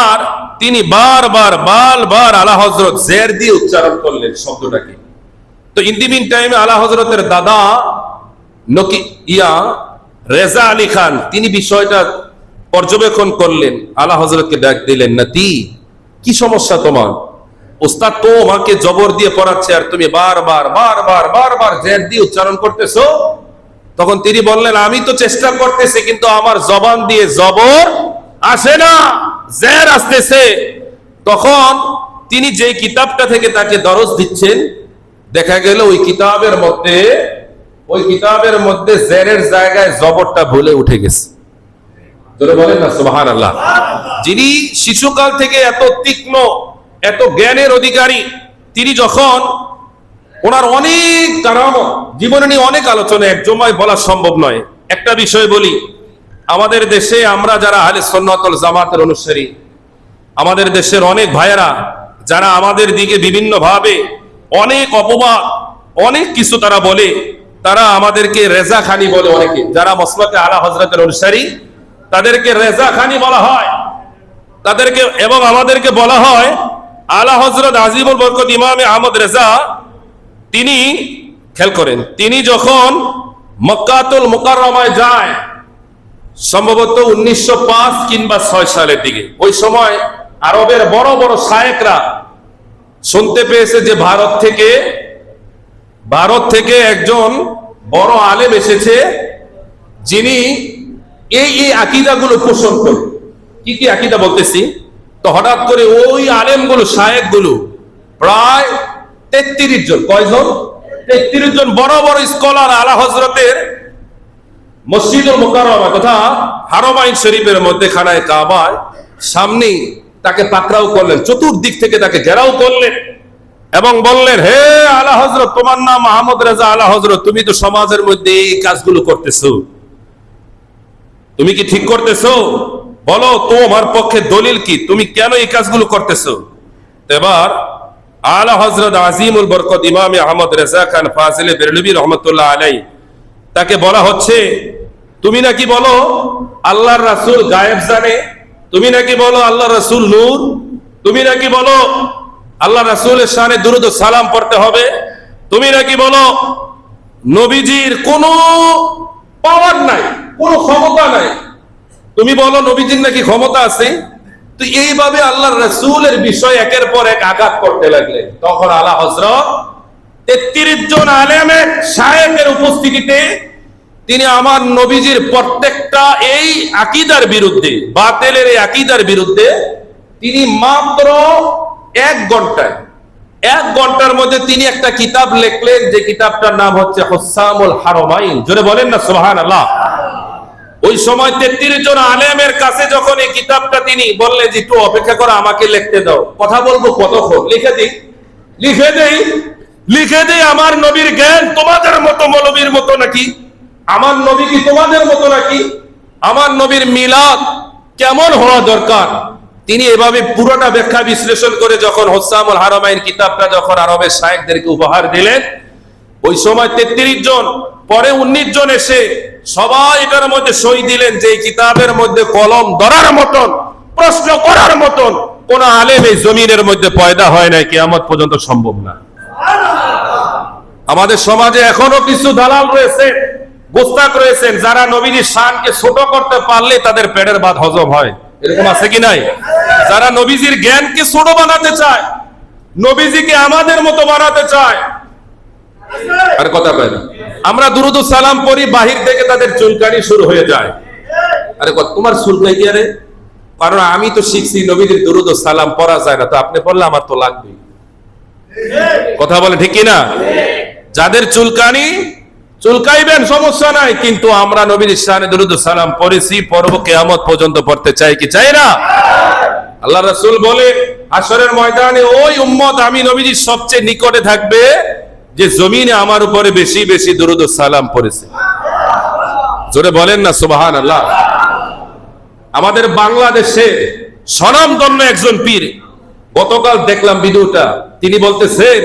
আর তিনি বারবার আলা হযরত জের দিয়ে উচ্চারণ করলেন শব্দটাকে। তো ইন দি মিন টাইমে আলা হযরতের দাদা রেজা আলী খান তিনি বিষয়টা পর্যবেক্ষণ করলেন, আলা হযরতকে ডাক দিলেন, নাতি কি সমস্যা তোমার? ওস্তাদ তো আমাকে জবর দিয়ে পড়াচ্ছে আর তুমি বারবার জের দিয়ে উচ্চারণ করতেছো। তখন তিনি বললেন, আমি তো চেষ্টা করতেছি, কিন্তু আমার জবান দিয়ে জবর আসে না, জের আসতেছে। তখন তিনি যে কিতাবটা থেকে তাকে দরস দিচ্ছেন, দেখা গেল ওই কিতাবের মধ্যে জেরের জায়গায় জবরটা ভুলে উঠে গেছে। তোরে বলেন না সুবহানাল্লাহ। যিনি শিশুকাল থেকে এত তীক্ষ্ণ, এত জ্ঞানের অধিকারী, তিনি যখন ওনার অনেক কারামত, জীবনে নিয়ে অনেক আলোচনা এক জমায় বলা সম্ভব নয়। একটা বিষয় বলি, আমাদের দেশে আমরা যারা আহলে সুন্নাত ওয়াল জামাতের অনুসারী, আমাদের দেশের অনেক ভাইয়েরা যারা আমাদের দিকে বিভিন্ন ভাবে অনেক অপবাদ, অনেক কিছু তারা বলে, তারা আমাদেরকে রেজা খানি বলে, অনেকে যারা মসলকে আলা হযরতের অনুসারী তাদেরকে রেজা খানি বলা হয় তাদেরকে, এবং আমাদেরকে বলা হয় আলা হযরত আজিমুল বরকত ইমামে আহমদ রেজা, তিনি খেয়াল করেন, তিনি যখন মক্কাতুল মুকাররমায় যায় সম্ভবত 1905 কিংবা 6 সালের দিকে, ওই সময় আরবের বড় বড় শায়েখরা শুনতে পেয়েছে যে ভারত থেকে একজন বড় আলেম এসেছে যিনি এই আকীদাগুলো পোষণ করে। কি কি আকীদা বলতেছি? তো হঠাৎ করে ওই আলেমগুলো, শায়েখগুলো প্রায় 33 জন, কয়জন? 33 জন বড় বড় স্কলার আলা হযরতের মসজিদুল মুকাররমা তথা হারমাইন শরীফের মধ্যে খানায় কাবায় সামনে তাকে পাকড়াও করলেন, চতুর্দিক থেকে তাকে ঘেরাও করলেন এবং বললেন, হে আলা হযরত, তোমার নাম আহমদ রেজা আলা হযরত, তুমি তো সমাজের মধ্যে এই কাজগুলো করতেছো, তুমি কি ঠিক করতেছো? বলো তোমার পক্ষে দলিল কি, তুমি কেন এই কাজগুলো করতেছো? এবার আলা হযরত আজিমুল বরকত ইমামে আহমদ রেজা খান ফাজিলে বেরলভী রহমতুল্লাহ আলাইহি, তাকে বলা হচ্ছে, তুমি নাকি বলো আল্লাহর রাসূল গায়েব জানে, তুমি নাকি বলো আল্লাহর রাসূল নূর, তুমি নাকি বলো আল্লাহ রাসূলের শানে দুরূদ ও সালাম পড়তে হবে, তুমি নাকি বলো নবীজির কোনো পাওয়ার নাই, কোনো ক্ষমতা নাই, তুমি বলো নবীজির নাকি ক্ষমতা আছে। তো এইভাবে আল্লাহর রাসূলের বিষয় একের পর এক আঘাত করতে লাগলেন। তখন আলা হযরত 33 জন আলেমের শায়েখের উপস্থিতিতে তিনি আমার নবীজির প্রত্যেকটা এই আকীদার বিরুদ্ধে, বাতিলের এই আকীদার বিরুদ্ধে তিনি মাত্র 1 ঘন্টার মধ্যে তিনি একটা কিতাব লিখলেন, যে কিতাবটার নাম হচ্ছে হুসামুল হারমাইন। জোরে বলেন না সুবহানাল্লাহ। ওই সময় 33 জন আলেমের কাছে যখন এই কিতাবটা তিনি বললেন যে একটু অপেক্ষা করো, আমাকে লিখতে দাও, কথা বলবো কতক্ষণ, লিখে দেই আমার নবীর জ্ঞান তোমাদের মতো মৌলবীর মতো নাকি, আমার নবী কি তোমাদের মতো নাকি, আমার নবীর মিলাদ কেমন হওয়া দরকার। তিনি এভাবে পুরোটা ব্যাখ্যা বিশ্লেষণ করে যখন হুসামুল হারমাইন কিতাবটা যখন আরবের শায়েখদেরকে উপহার দিলেন, ওই সময় 33 জন, পরে 19 জন এসে সবাই এটার মধ্যে সই দিলেন যে এই কিতাবের মধ্যে কলম ধরার মতন, প্রশ্ন করার মতন কোন আলেম এই জমিনের মধ্যে পয়দা হয় নাই, কিয়ামত পর্যন্ত সম্ভব না। আমাদের সমাজে এখনো কিছু দালাল রয়েছে, গোস্তাক রয়েছেন, যারা নবীজির শানকে ছোট করতে পারলে তাদের পেটের ভাত হজম হয়, এরকম আছে কি নাই? যারা নবীজির জ্ঞানকে ছোট বানাতে চায়, নবীজিকে আমাদের মতো বানাতে চায়। আর কথা কয় না, আমরা দুরূদ ও সালাম পড়ি, বাহির থেকে তাদের চুলকানি শুরু হয়ে যায়। আরে তোমার চুলকাই কি? আরে কারণ আমি তো শিখছি নবীজির দুরূদ ও সালাম পড়া যায় না, তো আপনি পড়লে আমার তো লাগবে। কথা বলে ঠিক কিনা? যাদের চুলকানি চুলকাইবেন, সমস্যা নাই, কিন্তু আমরা নবীর শানে দুরূদ ও সালাম পড়েছি, পড়ব, কিয়ামত পর্যন্ত পড়তে চাই কি চাই না? আল্লাহ রাসূল বলে হাশরের ময়দানে ওই উম্মত আমি নবীজির সবচেয়ে নিকটে থাকবে যে জমিনে আমার উপরে বেশি বেশি দুরূদ ও সালাম পড়েছে। জোরে বলেন না সুবহানাল্লাহ। আমাদের বাংলাদেশে স্বনামধন্য একজন পীর, গতকাল দেখলাম ভিডিওটা, তিনি বলতেছেন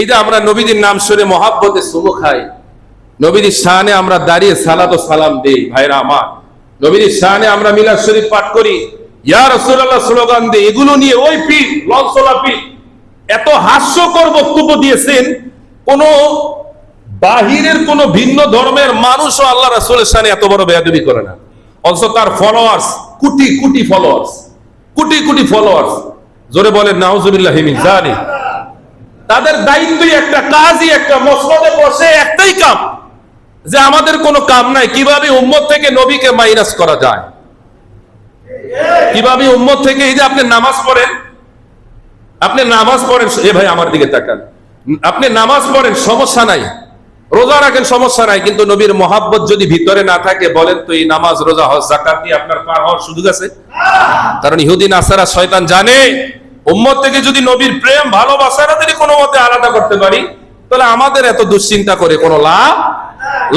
এই যে আমরা নবীজির নাম শুনে মহাব্বতে চুমু খাই, নবীর শানে আমরা দাঁড়িয়ে সালাত ও সালাম দেই, ভাইরা আমার, নবীর শানে আমরা মিলাদ শরীফ পাঠ করি, ইয়া রাসূলুল্লাহ স্লোগান দেই, এগুলো নিয়ে ওই পীর লঞ্চলা পীর এত হাস্যকর বক্তব্য দিয়েছেন, কোন বাহিরের কোন ভিন্ন ধর্মের মানুষও আল্লাহ রাসূলের শানে এত বড় বেয়াদবি করে না। অথচ তার ফলোয়ার্স কোটি কোটি ফলোয়ার্স। জোরে বলেন নাউযুবিল্লাহি মিন যালিক। তাদের দায়িত্বই একটা, কাজই একটা, মসনদে বসে একটাই কাম, যে আমাদের কোনো কাম নাই কিভাবে উম্মত থেকে নবীকে মাইনাস করা যায়, কিভাবে উম্মত থেকে, এই যে আপনি নামাজ পড়েন, এ ভাই আমার দিকে তাকান, আপনি নামাজ পড়েন সমস্যা নাই, রোজা রাখেন সমস্যা নাই, কিন্তু নবীর মহাব্বত যদি ভিতরে না থাকে, বলেন তো এই নামাজ, রোজা, হজ, যাকাত দিয়ে আপনার পার হওয়ার সুযোগ আছে? কারণ ইহুদি নাসারা শয়তান জানে উম্মত থেকে যদি নবীর প্রেম ভালোবাসাটা যদি কোনো মতে আলাদা করতে পারি, তাহলে আমাদের এত দুশ্চিন্তা করে কোনো লাভ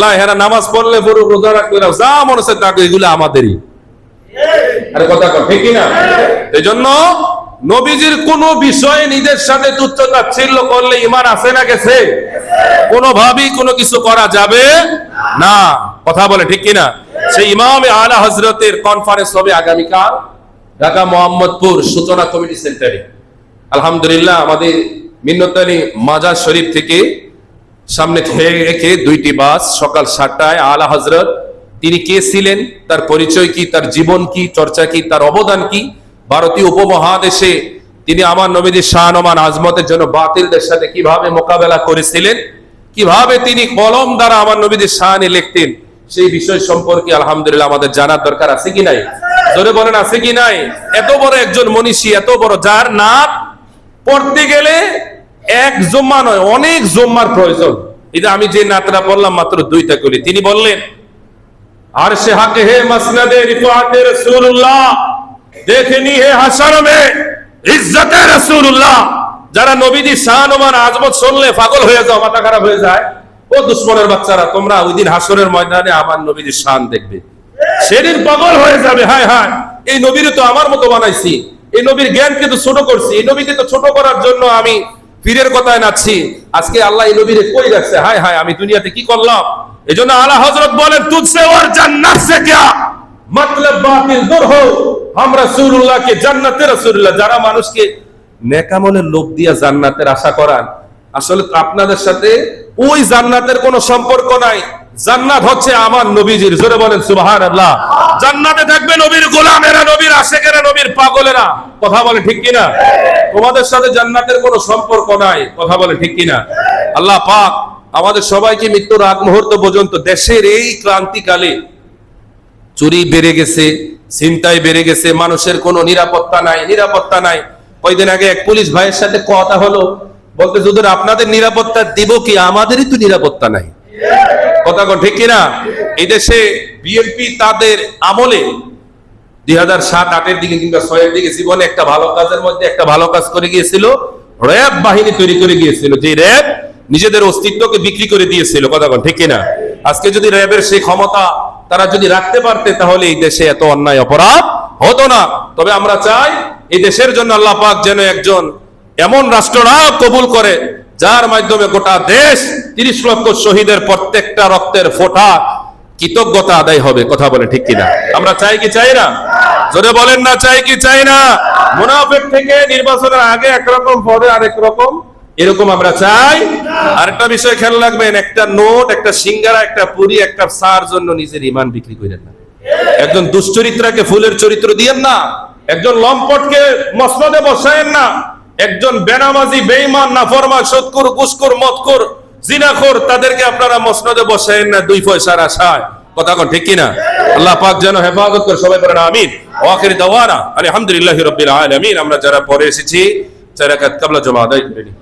নাই। এরা নামাজ পড়লে পুরো, রোজা রাখলে যা মনে হচ্ছে তা, এগুলো আমাদেরই। আরে কথা কর ঠিক না? এই জন্য নবীজির কোন বিষয়ে নিজের সাথে তুচ্ছ তাচ্ছিল্য করলে ঈমান আছে না গেছে? কোনোভাবেই কোনো কিছু করা যাবে না। কথা বলে ঠিক কিনা? সেই ইমামে আলা হযরতের কনফারেন্স হবে আগামীকাল ঢাকা মোহাম্মদপুর সূচনা কমিটি সেন্টারে। আলহামদুলিল্লাহ, আমাদের মিন্নত আলী মাজার শরীফ থেকে সামনে থেকে 2টি বাস সকাল 7টায় আলা হযরত তিনি কে ছিলেন, তার পরিচয় কি, তার জীবন কি, চর্চা কি, তার অবদান কি, ভারতীয় উপমহাদেশে তিনি আমার নবীজির শান-ও-মান আজমতের জন্য বাতিলদের সাথে কিভাবে মোকাবেলা করেছিলেন, কিভাবে তিনি কলম দ্বারা আমার নবীজির শানে লিখতেন, সেই বিষয় সম্পর্কে আলহামদুলিল্লাহ আমাদের জানার দরকার আছে কি নাই? জোরে বলেন আছে কি নাই? এত বড় একজন মনীষী, এত বড়, যার নাম পড়তে গেলে এক জুম্মা নয়, অনেক জুম্মার প্রয়োজন। এটা আমি যে নাতরা পড়লাম মাত্র 2টা কলি। তিনি বললেন, আরশে হক হে মসনদে রিফাতে রাসূলুল্লাহ, দেখনি হে হাশর মে ইজ্জতে রাসূলুল্লাহ। যারা নবীজি শান-ও-মান আজমত শুনলে পাগল হয়ে যাও, মাথা খারাপ হয়ে যায়, ও দুশমনের বাচ্চারা, তোমরা ওই দিন হাশরের ময়দানে আমার নবীজির শান দেখবে, সেদিন পাগল হয়ে যাবে। হায় হায়, এই নবীরে তো আমার মতো বানাইছি, এই নবীর জ্ঞানকে তো ছোট করছি, এই নবীকে তো ছোট করার জন্য আমি পীরের কথায় নাচছি, আজকে আল্লাহ এই নবীরে কই রাখছে, হায় হায় আমি দুনিয়াতে কি করলাম। এজন্য আলা হযরত বলেন, তুঝসে ওর জান্নাত সে কিয়া মতলব বাতিল দূর হো, হাম রাসূলুল্লাহকে জান্নাতে রাসূলুল্লাহ। যারা মানুষকে নেকামলের লোভ দিয়া জান্নাতের আশা করান, আসলে আপনাদের সাথে ওই জান্নাতের কোনো সম্পর্ক নাই। জান্নাত হচ্ছে আমার নবীজির। জোরে বলেন সুবহানাল্লাহ। জান্নাতে থাকবে নবীর গোলামেরা, নবীর আশিকেরা, নবীর পাগলেরা। কথা বলে ঠিক কিনা? তোমাদের সাথে জান্নাতের কোনো সম্পর্ক নাই। কথা বলে ঠিক কিনা? আল্লাহ পাক আমাদের সবাইকে মৃত্যুর আগ মুহূর্ত পর্যন্ত, দেশের এই ক্রান্তিকালে চুরি বেড়ে গেছে, ছিনতাই বেড়ে গেছে, মানুষের কোনো নিরাপত্তা নাই, নিরাপত্তা নাই। কয়েকদিন আগে এক পুলিশ ভাইয়ের সাথে কথা হলো, বলতে যদি আপনাদের নিরাপত্তা দিব কি, আমাদেরই তো নিরাপত্তা নাই। কথা ঠিক কিনা? এই দেশে বিএনপি তাদের আমলে 2007-8 দিকে কিংবা 6 দিকে জীবনে একটা ভালো কাজের মধ্যে একটা ভালো কাজ করে গিয়েছিল, র‍্যাব বাহিনী তৈরি করে গিয়েছিল, যে র‍্যাব নিজেদের অস্তিত্বকে বিক্রি করে দিয়েছিল। কথা ঠিক কিনা? আজকে যদি র‍্যাবের সেই ক্ষমতা তারা যদি রাখতে পারতে, তাহলে এই দেশে এত অন্যায় অপরাধ হতো না। তবে আমরা চাই এই দেশের জন্য আল্লাহ পাক যেন একজন এমন রাষ্ট্রনায়ক কবুল করে, যার মাধ্যমে গোটা দেশ 30 লক্ষ শহীদের প্রত্যেকটা রক্তের ফোঁটা কৃতজ্ঞতা আদায় হবে। কথা বলে ঠিক কিনা? আমরা চাই কি চাই না? জোরে বলেন না, চাই কি চাই না? মুনাফিক থেকে নির্বাচনের আগে একরকম, পরে আরেক রকম, এরকম আমরা চাই। আরেকটা বিষয় খেয়াল রাখবেন, একটা নোট, একটা সিঙ্গারা, একটা পুরি, একটা চার জন্য নিজের ঈমান বিক্রি করেন না। একজন দুশ্চরিত্রাকে ফুলের চরিত্র দিয়েন না, একজন লম্পটকে মসনদে বসায়েন না, একজন বেনামাজি, বেঈমান, নাফরমান, সুদখোর, ঘুষখোর, মদখোর, জিনাখোর, তাদেরকে আপনারা মসনদে বসায়েন না 2 পয়সার আশায়। কথা ঠিক কিনা? আল্লাহ পাক যেন হেফাজত করে। সবাই বলেন আমিন। ওয়া আখির দাওয়ানা আলহামদুলিল্লাহি রাব্বিল আলামিন। আমরা যারা পরে এসেছি 4 রাকাত ক্বাবলা জমা আদায় করে নিই।